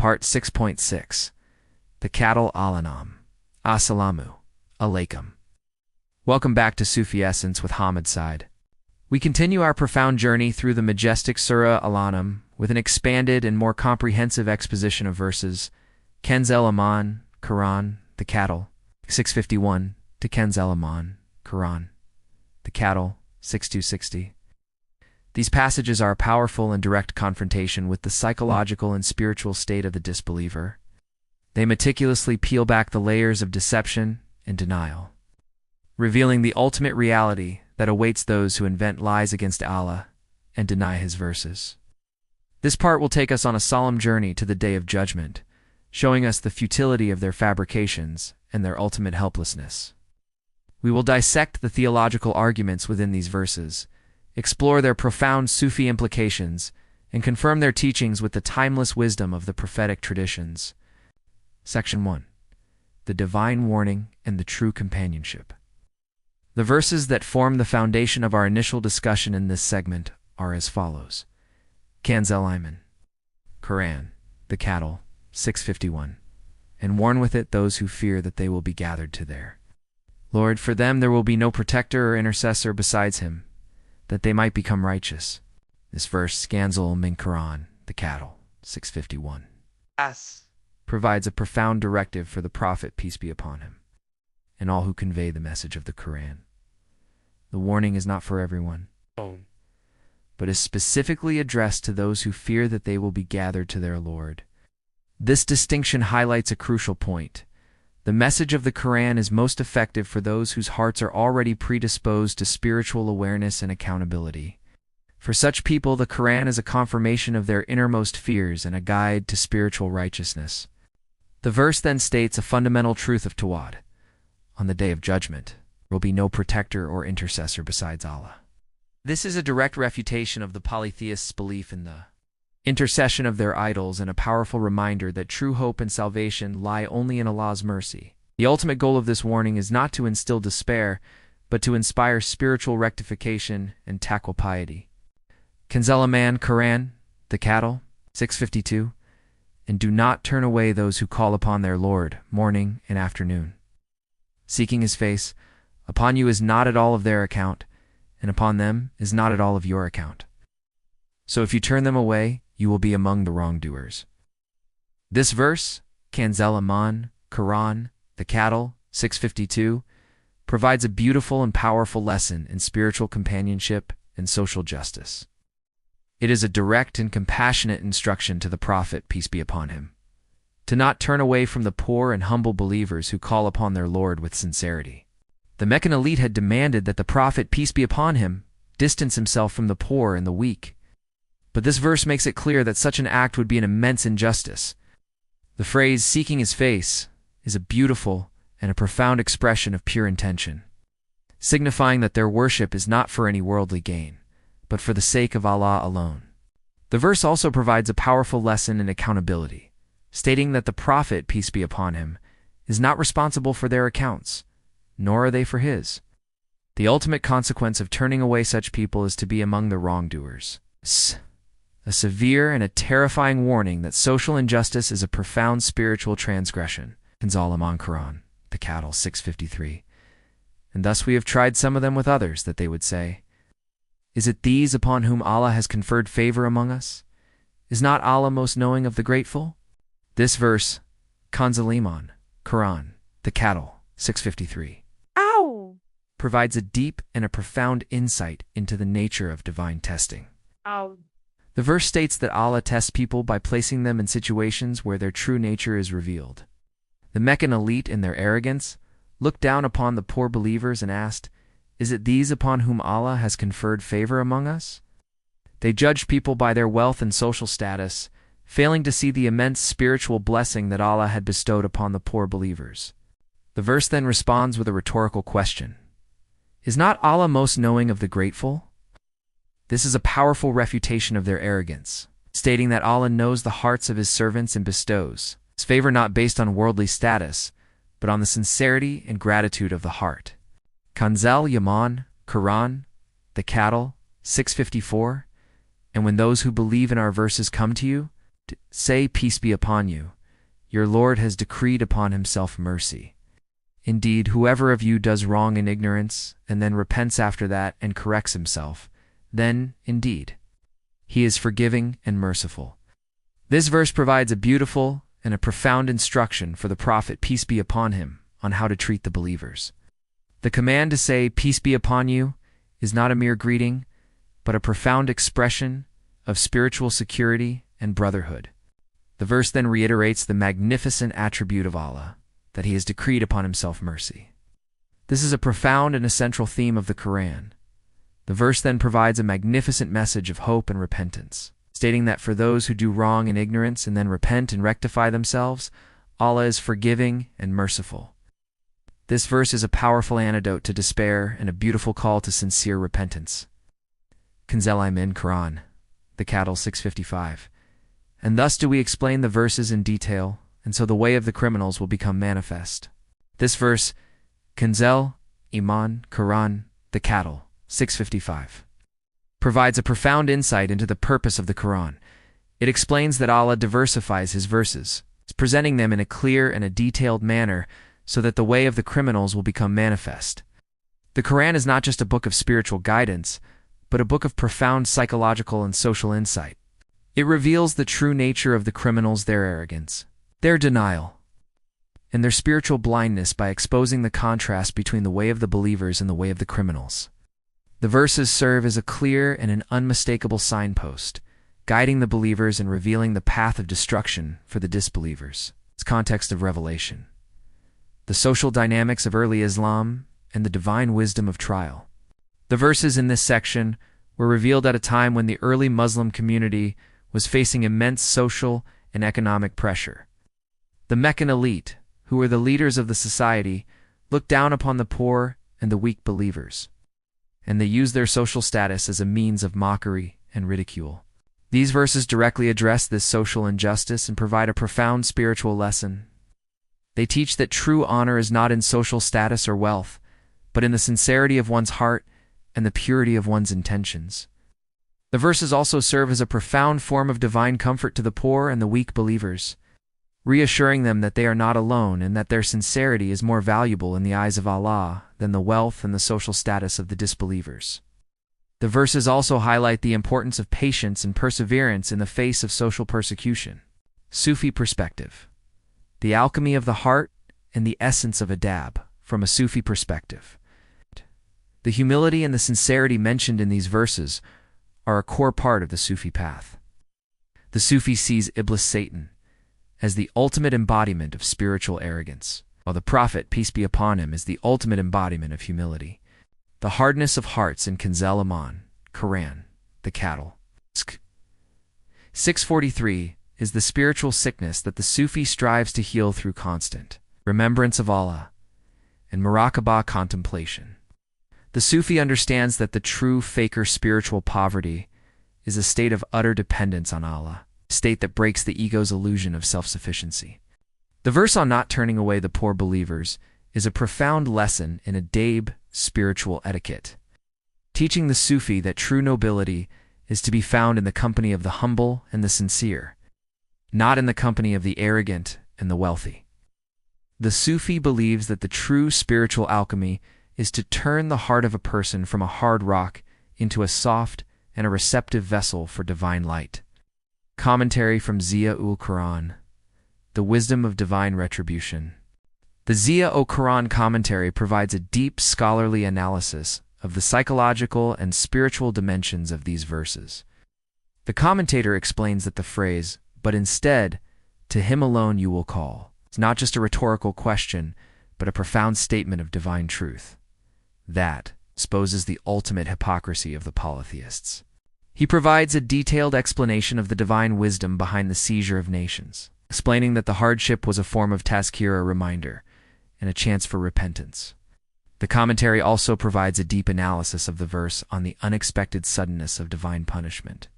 Part 6.6 The Cattle Al-An'am. Assalamu alaikum. Welcome back to Sufi Essence with Hammad Syed. We continue our profound journey through the majestic Surah Al-An'am with an expanded and more comprehensive exposition of verses Kanzul Iman, Quran, the cattle, 651 to Kanzul Iman, Quran, the cattle, 6260. These passages are a powerful and direct confrontation with the psychological and spiritual state of the disbeliever. They meticulously peel back the layers of deception and denial, revealing the ultimate reality that awaits those who invent lies against Allah and deny His verses. This part will take us on a solemn journey to the Day of Judgment, showing us the futility of their fabrications and their ultimate helplessness. We will dissect the theological arguments within these verses, explore their profound Sufi implications, and confirm their teachings with the timeless wisdom of the prophetic traditions. Section 1. The Divine Warning and the True Companionship. The verses that form the foundation of our initial discussion in this segment are as follows. Kanzul Iman, Quran, the cattle, 651. And warn with it those who fear that they will be gathered to their Lord. For them there will be no protector or intercessor besides Him, that they might become righteous. This verse, Kanzul min Quran, the cattle, 651, provides a profound directive for the Prophet, peace be upon him, and all who convey the message of the Quran. The warning is not for everyone, but is specifically addressed to those who fear that they will be gathered to their Lord. This distinction highlights a crucial point. The message of the Quran is most effective for those whose hearts are already predisposed to spiritual awareness and accountability. For such people, the Quran is a confirmation of their innermost fears and a guide to spiritual righteousness. The verse then states a fundamental truth of Tawad. On the Day of Judgment, there will be no protector or intercessor besides Allah. This is a direct refutation of the polytheists' belief in the intercession of their idols and a powerful reminder that true hope and salvation lie only in Allah's mercy. The ultimate goal of this warning is not to instill despair, but to inspire spiritual rectification and taqwa piety. Kanzul Iman, Quran, the cattle, 652. And do not turn away those who call upon their Lord morning and afternoon, seeking His face. Upon you is not at all of their account, and upon them is not at all of your account. So if you turn them away, you will be among the wrongdoers. This verse, Kanzul Iman, Quran, the cattle, 652, provides a beautiful and powerful lesson in spiritual companionship and social justice. It is a direct and compassionate instruction to the Prophet, peace be upon him, to not turn away from the poor and humble believers who call upon their Lord with sincerity. The Meccan elite had demanded that the Prophet, peace be upon him, distance himself from the poor and the weak. But this verse makes it clear that such an act would be an immense injustice. The phrase, seeking His face, is a beautiful and a profound expression of pure intention, signifying that their worship is not for any worldly gain, but for the sake of Allah alone. The verse also provides a powerful lesson in accountability, stating that the Prophet, peace be upon him, is not responsible for their accounts, nor are they for his. The ultimate consequence of turning away such people is to be among the wrongdoers. A severe and a terrifying warning that social injustice is a profound spiritual transgression. Kanzul Iman, Quran, the cattle, 653. And thus we have tried some of them with others, that they would say, is it these upon whom Allah has conferred favor among us? Is not Allah most knowing of the grateful? This verse, Kanzul Iman, Quran, the cattle, 653, provides a deep and a profound insight into the nature of divine testing. The verse states that Allah tests people by placing them in situations where their true nature is revealed. The Meccan elite, in their arrogance, looked down upon the poor believers and asked, is it these upon whom Allah has conferred favor among us? They judged people by their wealth and social status, failing to see the immense spiritual blessing that Allah had bestowed upon the poor believers. The verse then responds with a rhetorical question. Is not Allah most knowing of the grateful? This is a powerful refutation of their arrogance, stating that Allah knows the hearts of His servants and bestows His favor not based on worldly status, but on the sincerity and gratitude of the heart. Kanzul Iman, Quran, the cattle, 654. And when those who believe in our verses come to you, Say, peace be upon you. Your Lord has decreed upon himself mercy. Indeed, whoever of you does wrong in ignorance, and then repents after that and corrects himself, then, indeed, he is forgiving and merciful. This verse provides a beautiful and a profound instruction for the Prophet, peace be upon him, on how to treat the believers. The command to say, peace be upon you, is not a mere greeting, but a profound expression of spiritual security and brotherhood. The verse then reiterates the magnificent attribute of Allah, that he has decreed upon himself mercy. This is a profound and essential theme of the Quran. The verse then provides a magnificent message of hope and repentance, stating that for those who do wrong in ignorance and then repent and rectify themselves, Allah is forgiving and merciful. This verse is a powerful antidote to despair and a beautiful call to sincere repentance. Kanzul Iman Quran, the Cattle 655. And thus do we explain the verses in detail, and so the way of the criminals will become manifest. This verse, Kanzul Iman Quran, the Cattle 655, provides a profound insight into the purpose of the Quran. It explains that Allah diversifies his verses, presenting them in a clear and a detailed manner so that the way of the criminals will become manifest. The Quran is not just a book of spiritual guidance, but a book of profound psychological and social insight. It reveals the true nature of the criminals, their arrogance, their denial, and their spiritual blindness by exposing the contrast between the way of the believers and the way of the criminals. The verses serve as a clear and an unmistakable signpost, guiding the believers and revealing the path of destruction for the disbelievers. Its context of revelation, the social dynamics of early Islam, and the divine wisdom of trial. The verses in this section were revealed at a time when the early Muslim community was facing immense social and economic pressure. The Meccan elite, who were the leaders of the society, looked down upon the poor and the weak believers, and they used their social status as a means of mockery and ridicule. These verses directly address this social injustice and provide a profound spiritual lesson. They teach that true honor is not in social status or wealth, but in the sincerity of one's heart and the purity of one's intentions. The verses also serve as a profound form of divine comfort to the poor and the weak believers, reassuring them that they are not alone and that their sincerity is more valuable in the eyes of Allah than the wealth and the social status of the disbelievers. The verses also highlight the importance of patience and perseverance in the face of social persecution. Sufi perspective, the alchemy of the heart and the essence of adab from a Sufi perspective. The humility and the sincerity mentioned in these verses are a core part of the Sufi path. The Sufi sees Iblis, Satan, as the ultimate embodiment of spiritual arrogance, while the Prophet, peace be upon him, is the ultimate embodiment of humility. The hardness of hearts in Kanzul Iman, Quran, the Cattle 643, is the spiritual sickness that the Sufi strives to heal through constant remembrance of Allah and muraqabah contemplation. The Sufi understands that the true fakir spiritual poverty is a state of utter dependence on Allah, a state that breaks the ego's illusion of self-sufficiency. The verse on not turning away the poor believers is a profound lesson in adab, spiritual etiquette, teaching the Sufi that true nobility is to be found in the company of the humble and the sincere, not in the company of the arrogant and the wealthy. The Sufi believes that the true spiritual alchemy is to turn the heart of a person from a hard rock into a soft and a receptive vessel for divine light. Commentary from Ziya-ul-Quran, the wisdom of divine retribution. The Ziya-ul-Quran commentary provides a deep scholarly analysis of the psychological and spiritual dimensions of these verses. The commentator explains that the phrase, "but instead, to him alone you will call," is not just a rhetorical question, but a profound statement of divine truth that exposes the ultimate hypocrisy of the polytheists. He provides a detailed explanation of the divine wisdom behind the seizure of nations, explaining that the hardship was a form of tazkir, a reminder, and a chance for repentance. The commentary also provides a deep analysis of the verse on the unexpected suddenness of divine punishment,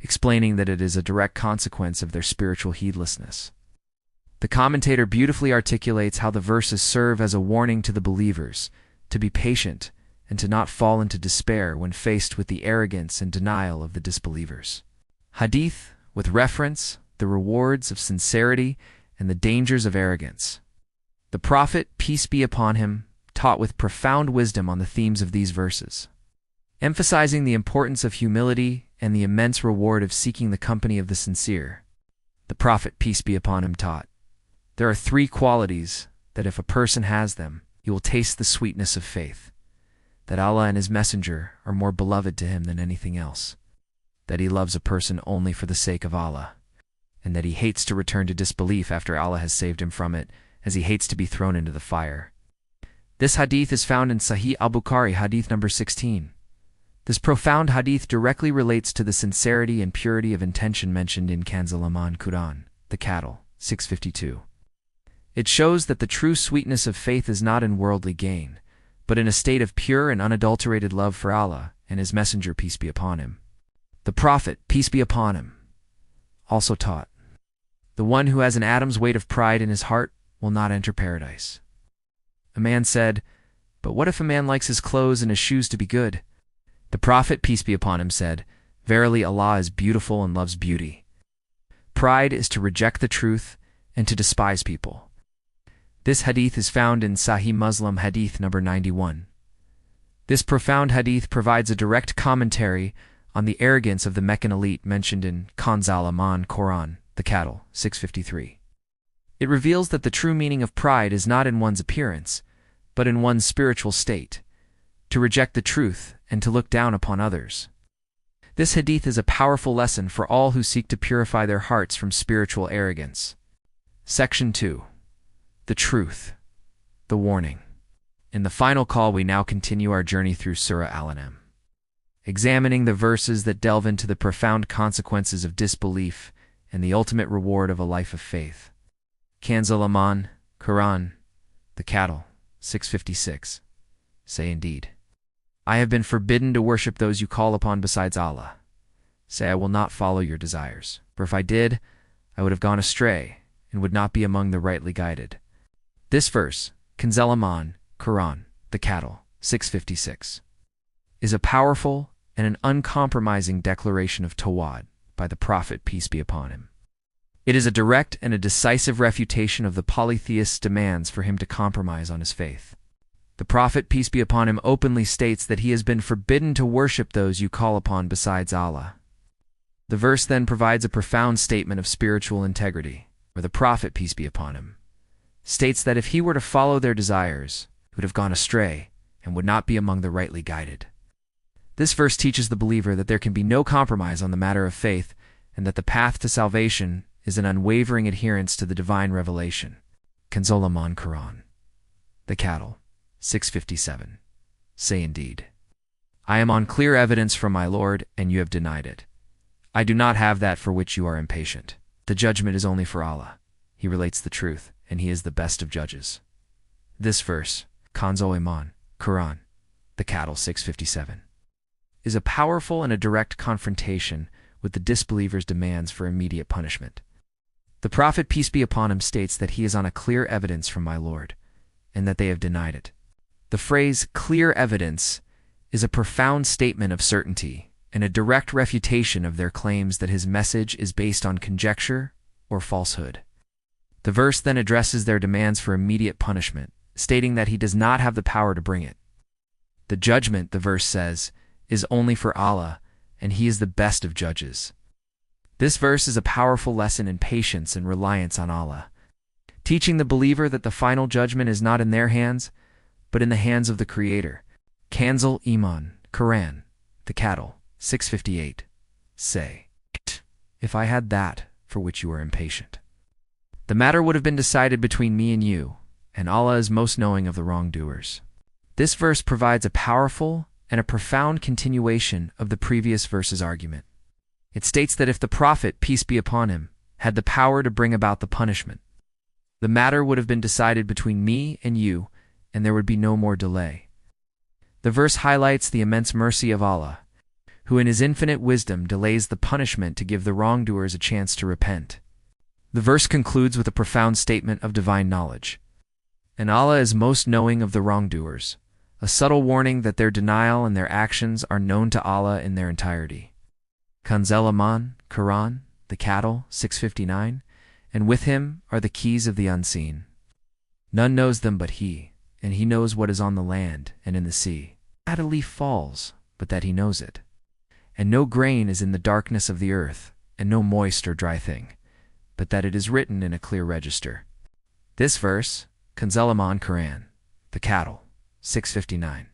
explaining that it is a direct consequence of their spiritual heedlessness. The commentator beautifully articulates how the verses serve as a warning to the believers to be patient and to not fall into despair when faced with the arrogance and denial of the disbelievers. Hadith, with reference the rewards of sincerity and the dangers of arrogance. The Prophet, peace be upon him, taught with profound wisdom on the themes of these verses, emphasizing the importance of humility and the immense reward of seeking the company of the sincere. The Prophet, peace be upon him, taught, there are 3 qualities that if a person has them, he will taste the sweetness of faith, that Allah and His Messenger are more beloved to him than anything else, that he loves a person only for the sake of Allah, and that he hates to return to disbelief after Allah has saved him from it, as he hates to be thrown into the fire. This hadith is found in Sahih al-Bukhari, hadith number 16. This profound hadith directly relates to the sincerity and purity of intention mentioned in Kanzul Iman Quran, the Cattle, 652. It shows that the true sweetness of faith is not in worldly gain, but in a state of pure and unadulterated love for Allah and His Messenger, peace be upon him. The Prophet, peace be upon him, also taught, the one who has an atom's weight of pride in his heart will not enter paradise. A man said, but what if a man likes his clothes and his shoes to be good? The Prophet, peace be upon him, said, verily Allah is beautiful and loves beauty. Pride is to reject the truth and to despise people. This hadith is found in Sahih Muslim hadith number 91. This profound hadith provides a direct commentary on the arrogance of the Meccan elite mentioned in Kanzul Iman Quran, the Cattle, 653. It reveals that the true meaning of pride is not in one's appearance, but in one's spiritual state, to reject the truth and to look down upon others. This hadith is a powerful lesson for all who seek to purify their hearts from spiritual arrogance. Section 2. The Truth. The Warning. In the final call, we now continue our journey through Surah Al-An'am, examining the verses that delve into the profound consequences of disbelief and the ultimate reward of a life of faith. Kanzul Iman, Quran, the Cattle, 656. Say indeed, I have been forbidden to worship those you call upon besides Allah. Say, I will not follow your desires, for if I did, I would have gone astray and would not be among the rightly guided. This verse, Kanzul Iman, Quran, the Cattle, 656, is a powerful and an uncompromising declaration of Tawad by the Prophet, peace be upon him. It is a direct and a decisive refutation of the polytheist's demands for him to compromise on his faith. The Prophet, peace be upon him, openly states that he has been forbidden to worship those you call upon besides Allah. The verse then provides a profound statement of spiritual integrity, where the Prophet, peace be upon him, states that if he were to follow their desires, he would have gone astray and would not be among the rightly guided. This verse teaches the believer that there can be no compromise on the matter of faith, and that the path to salvation is an unwavering adherence to the divine revelation. Kanzul Iman Quran, the Cattle, 657. Say indeed, I am on clear evidence from my Lord, and you have denied it. I do not have that for which you are impatient. The judgment is only for Allah. He relates the truth, and He is the best of judges. This verse, Kanzul Iman, Quran, the Cattle, 657, is a powerful and a direct confrontation with the disbelievers' demands for immediate punishment. The Prophet, peace be upon him, states that he is on a clear evidence from my Lord, and that they have denied it. The phrase clear evidence is a profound statement of certainty and a direct refutation of their claims that his message is based on conjecture or falsehood. The verse then addresses their demands for immediate punishment, stating that he does not have the power to bring it. The judgment, the verse says, is only for Allah, and He is the best of judges. This verse is a powerful lesson in patience and reliance on Allah, teaching the believer that the final judgment is not in their hands, but in the hands of the Creator. Kanzul Iman, Quran, the Cattle, 658. Say, if I had that for which you are impatient, the matter would have been decided between me and you, and Allah is most knowing of the wrongdoers. This verse provides a powerful and a profound continuation of the previous verse's argument. It states that if the Prophet, peace be upon him, had the power to bring about the punishment, the matter would have been decided between me and you, and there would be no more delay. The verse highlights the immense mercy of Allah, who in His infinite wisdom delays the punishment to give the wrongdoers a chance to repent. The verse concludes with a profound statement of divine knowledge. And Allah is most knowing of the wrongdoers, a subtle warning that their denial and their actions are known to Allah in their entirety. Kanzul Iman, Quran, the cattle, 659, and with him are the keys of the unseen. None knows them but he, and he knows what is on the land and in the sea. Not a leaf falls, but that he knows it. And no grain is in the darkness of the earth, and no moist or dry thing, but that it is written in a clear register. This verse, Kanzul Quran, the cattle, 659,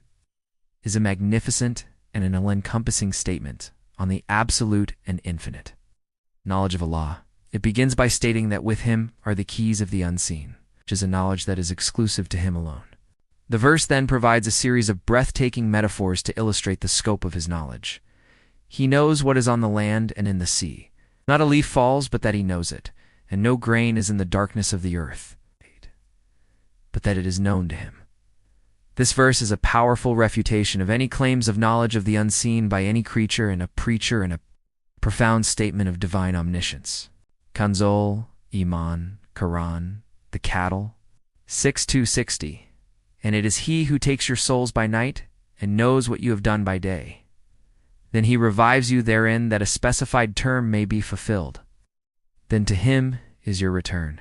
is a magnificent and an all-encompassing statement on the absolute and infinite knowledge of Allah. It begins by stating that with him are the keys of the unseen, which is a knowledge that is exclusive to him alone. The verse then provides a series of breathtaking metaphors to illustrate the scope of his knowledge. He knows what is on the land and in the sea. Not a leaf falls, but that he knows it, and no grain is in the darkness of the earth, but that it is known to him. This verse is a powerful refutation of any claims of knowledge of the unseen by any creature and a preacher, and a profound statement of divine omniscience. Kanzul, Iman, Quran, the cattle, 6260. And it is he who takes your souls by night and knows what you have done by day. Then he revives you therein that a specified term may be fulfilled. Then to him is your return.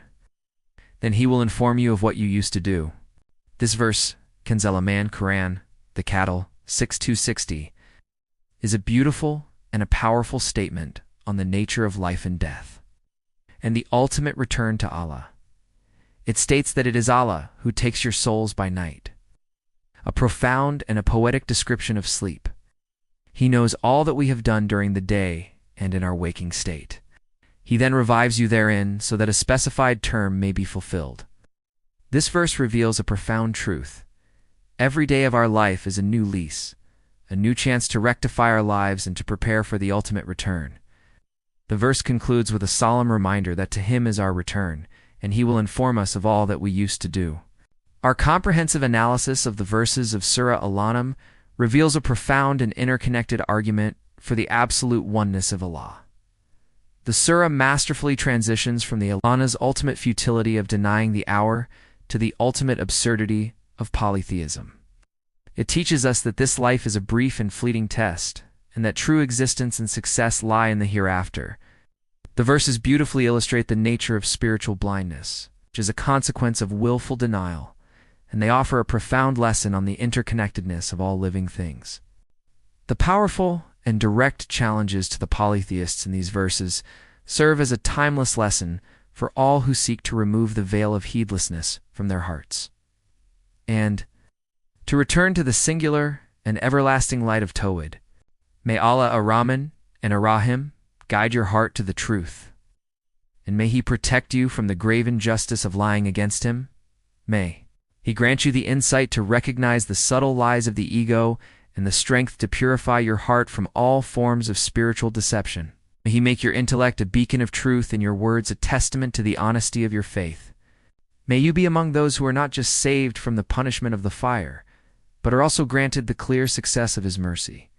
Then he will inform you of what you used to do. This verse, Kanzul Quran, the cattle, 6260, is a beautiful and a powerful statement on the nature of life and death, and the ultimate return to Allah. It states that it is Allah who takes your souls by night, a profound and a poetic description of sleep. He knows all that we have done during the day and in our waking state. He then revives you therein so that a specified term may be fulfilled. This verse reveals a profound truth. Every day of our life is a new lease, a new chance to rectify our lives and to prepare for the ultimate return. The verse concludes with a solemn reminder that to him is our return, and he will inform us of all that we used to do. Our comprehensive analysis of the verses of Surah Al-An'am reveals a profound and interconnected argument for the absolute oneness of Allah. The surah masterfully transitions from the Allah's ultimate futility of denying the hour to the ultimate absurdity of polytheism. It teaches us that this life is a brief and fleeting test, and that true existence and success lie in the hereafter. The verses beautifully illustrate the nature of spiritual blindness, which is a consequence of willful denial, and they offer a profound lesson on the interconnectedness of all living things. The powerful and direct challenges to the polytheists in these verses serve as a timeless lesson for all who seek to remove the veil of heedlessness from their hearts, and to return to the singular and everlasting light of Tawhid. May Allah Ar-Rahman and Ar-Rahim guide your heart to the truth, and may He protect you from the grave injustice of lying against Him. May He grant you the insight to recognize the subtle lies of the ego and the strength to purify your heart from all forms of spiritual deception. May He make your intellect a beacon of truth and your words a testament to the honesty of your faith. May you be among those who are not just saved from the punishment of the fire, but are also granted the clear success of His mercy.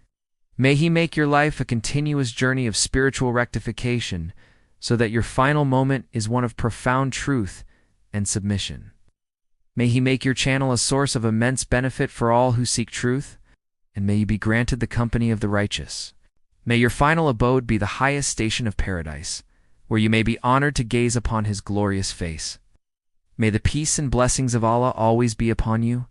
May He make your life a continuous journey of spiritual rectification, so that your final moment is one of profound truth and submission. May He make your channel a source of immense benefit for all who seek truth, and may you be granted the company of the righteous. May your final abode be the highest station of paradise, where you may be honored to gaze upon His glorious face. May the peace and blessings of Allah always be upon you,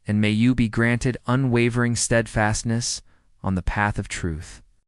and may you be granted unwavering steadfastness on the path of truth.